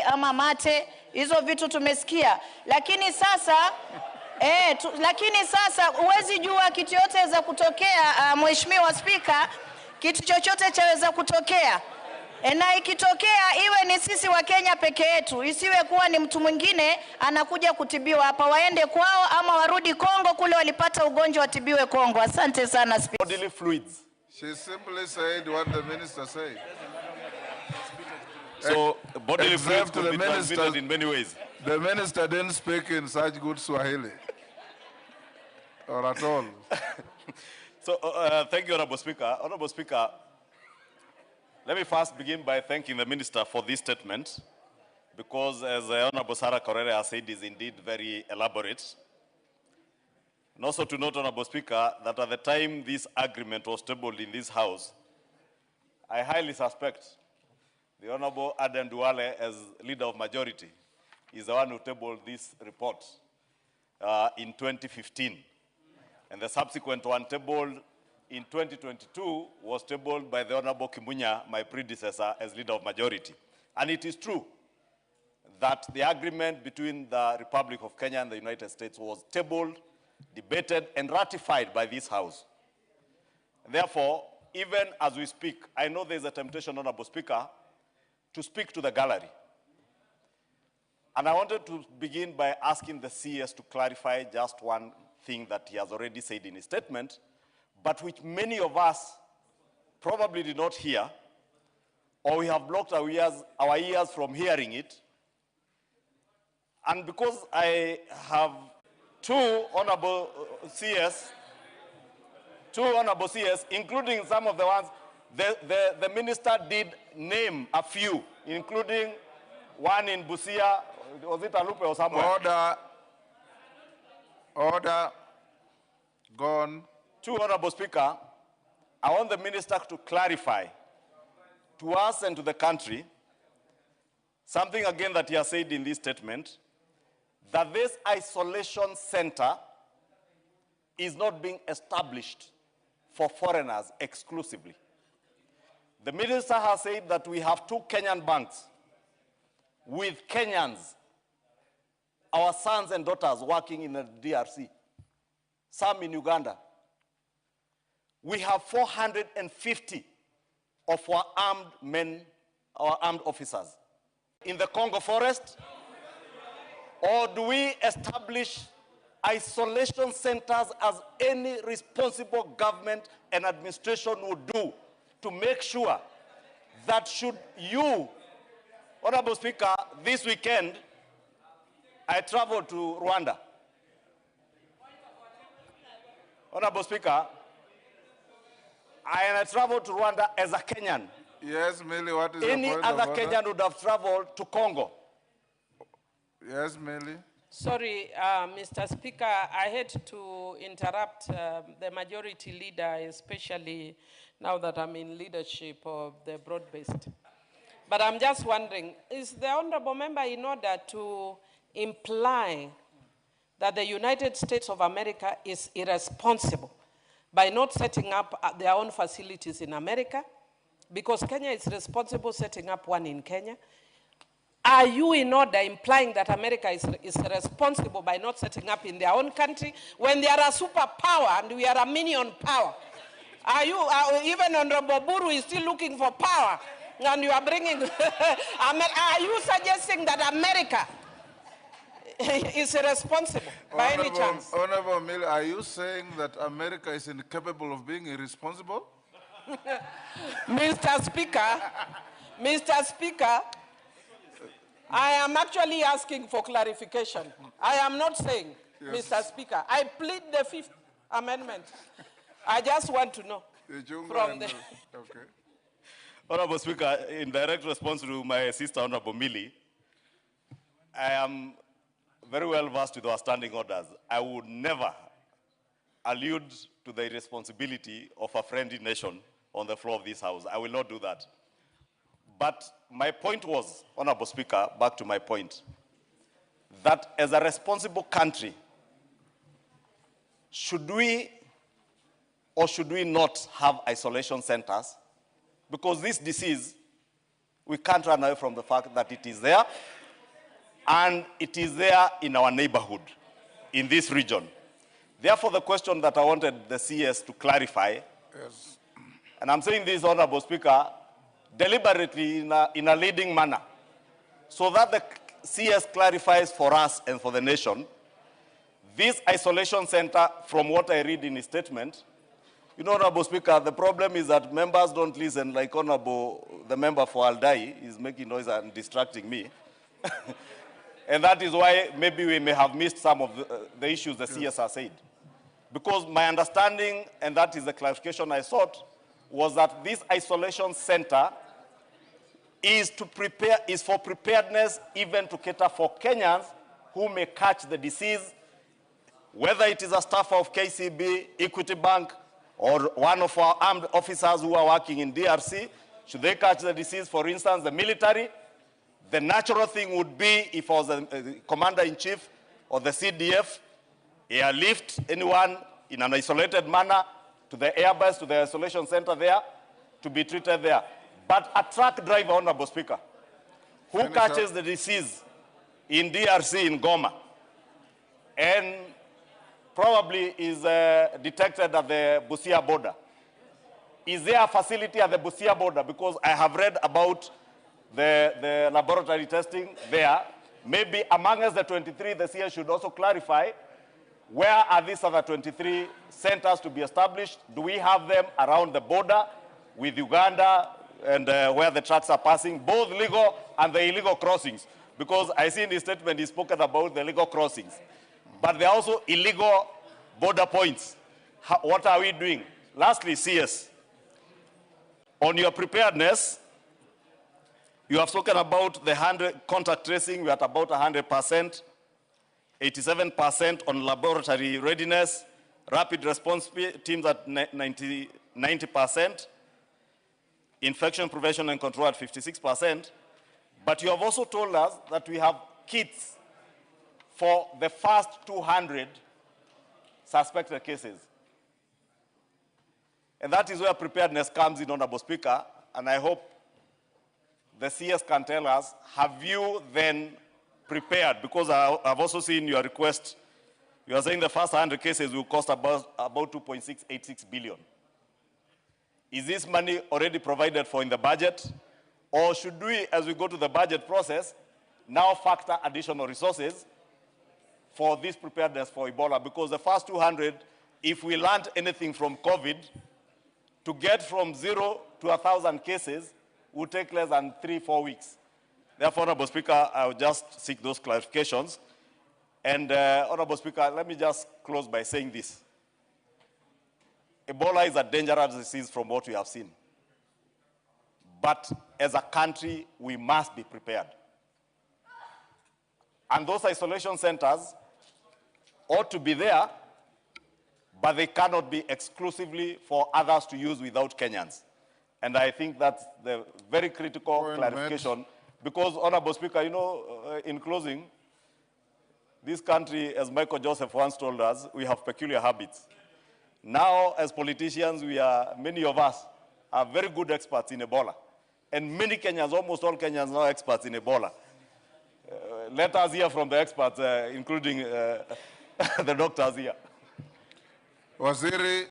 ama mate, hizo vitu tumesikia. Lakini sasa huwezi jua kitu yote za kutokea, Mheshimiwa Spika, kitu chochote chaweza kutokea. Na ikitokea iwe ni sisi wa Kenya peke yetu, isiwe kuwa ni mtu mwingine anakuja kutibiwa hapa, waende kwao ama warudi Kongo kule walipata ugonjwa watibiwe Kongo. Asante sana Spika. Bodily fluids. She simply said what the minister said. So bodily fluids could be transmitted in many ways. The minister didn't speak in such good Swahili or at all. So thank you, Honorable Speaker. Honorable Speaker, let me first begin by thanking the Minister for this statement, because as Honorable Sarah Korere has said, is indeed very elaborate. And also to note, Honorable Speaker, that at the time this agreement was tabled in this House, I highly suspect the Honorable Aden Duale, as leader of majority, is the one who tabled this report in 2015. And the subsequent one tabled in 2022 was tabled by the Honorable Kimani, my predecessor, as leader of majority. And it is true that the agreement between the Republic of Kenya and the United States was tabled, debated, and ratified by this House. Therefore, even as we speak, I know there's a temptation, Honorable Speaker, to speak to the gallery. And I wanted to begin by asking the CS to clarify just one thing that he has already said in his statement, but which many of us probably did not hear, or we have blocked our ears from hearing it. And because I have two honorable CS, including some of the ones, the minister did name a few, including one in Busia, was it Alupe or somewhere? Order. Gone. To Honorable Speaker, I want the minister to clarify to us and to the country something again that he has said in this statement, that this isolation center is not being established for foreigners exclusively. The minister has said that we have 2 Kenyan banks with Kenyans, our sons and daughters working in the DRC, some in Uganda. We have 450 of our armed men, our armed officers in the Congo forest? Or do we establish isolation centers as any responsible government and administration would do to make sure that should you, Honorable Speaker, this weekend, I traveled to Rwanda. Honorable Speaker, I traveled to Rwanda as a Kenyan. Yes, Millie, what is Any the point other of Kenyan would have traveled to Congo. Yes, Millie. Sorry, Mr. Speaker, I had to interrupt the majority leader, especially now that I'm in leadership of the broad-based. But I'm just wondering, is the honorable member in order to imply that the United States of America is irresponsible by not setting up their own facilities in America, because Kenya is responsible setting up one in Kenya? Are you in order implying that America is responsible by not setting up in their own country when they are a superpower and we are a minion power? Are you, even Honorable Buru is still looking for power and you are bringing, are you suggesting that America is irresponsible by any chance? Honorable Miller, are you saying that America is incapable of being irresponsible? Mr. Speaker, I am actually asking for clarification. I am not saying, yes. Mr. Speaker, I plead the Fifth Amendment. I just want to know from the... Okay. Honorable Speaker, in direct response to my sister, Honorable Millie, I am very well versed with our standing orders. I would never allude to the irresponsibility of a friendly nation on the floor of this House. I will not do that. But my point was, Honorable Speaker, back to my point, that as a responsible country, should we or should we not have isolation centers? Because this disease We can't run away from the fact that it is there, and it is there in our neighborhood, in this region. Therefore, the question that I wanted the CS to clarify, Yes. and I'm saying this, Honorable Speaker, deliberately in a leading manner, so that the CS clarifies for us and for the nation, this isolation center, from what I read in his statement, you know, Honorable Speaker, the problem is that members don't listen, like the member for Aldai is making noise and distracting me. And that is why maybe we may have missed some of the issues the CS has said. Because my understanding, and that is the clarification I sought, was that this isolation center is for preparedness, even to cater for Kenyans who may catch the disease, whether it is a staff of KCB, Equity Bank, or one of our armed officers who are working in DRC. Should they catch the disease, for instance, the military, the natural thing would be, if I was the commander-in-chief or the CDF, airlift anyone in an isolated manner to the airbase, to the isolation center there, to be treated there. But a truck driver, Honorable Speaker, who catches the disease in DRC, in Goma, and probably is detected at the Busia border. Is there a facility at the Busia border? Because I have read about the laboratory testing there. Maybe among us, the 23, the CS should also clarify, where are these other 23 centers to be established? Do we have them around the border with Uganda and where the trucks are passing, both legal and the illegal crossings? Because I see in his statement he's spoken about the legal crossings. But there are also illegal border points. What are we doing? Lastly, CS, on your preparedness, you have spoken about the contact tracing. We're at about 100%, 87% on laboratory readiness, rapid response teams at 90%, infection prevention and control at 56%. But you have also told us that we have kits for the first 200 suspected cases. And that is where preparedness comes in, Honorable Speaker, and I hope the CS can tell us, have you then prepared? Because I've also seen your request. You are saying the first 100 cases will cost about 2.686 billion. Is this money already provided for in the budget? Or should we, as we go to the budget process, now factor additional resources for this preparedness for Ebola? Because the first 200, if we learned anything from COVID, to get from 0 to 1,000 cases would take less than 3-4 weeks. Therefore, Honorable Speaker, I will just seek those clarifications. And Honorable Speaker, let me just close by saying this. Ebola is a dangerous disease from what we have seen. But as a country, we must be prepared. And those isolation centers ought to be there, but they cannot be exclusively for others to use without Kenyans. And I think that's the very critical clarification. Because, Honorable Speaker, you know, in closing, this country, as Michael Joseph once told us, we have peculiar habits. Now, as politicians, many of us are very good experts in Ebola. And many Kenyans, almost all Kenyans are experts in Ebola. Let us hear from the experts, including the doctors here. Waziri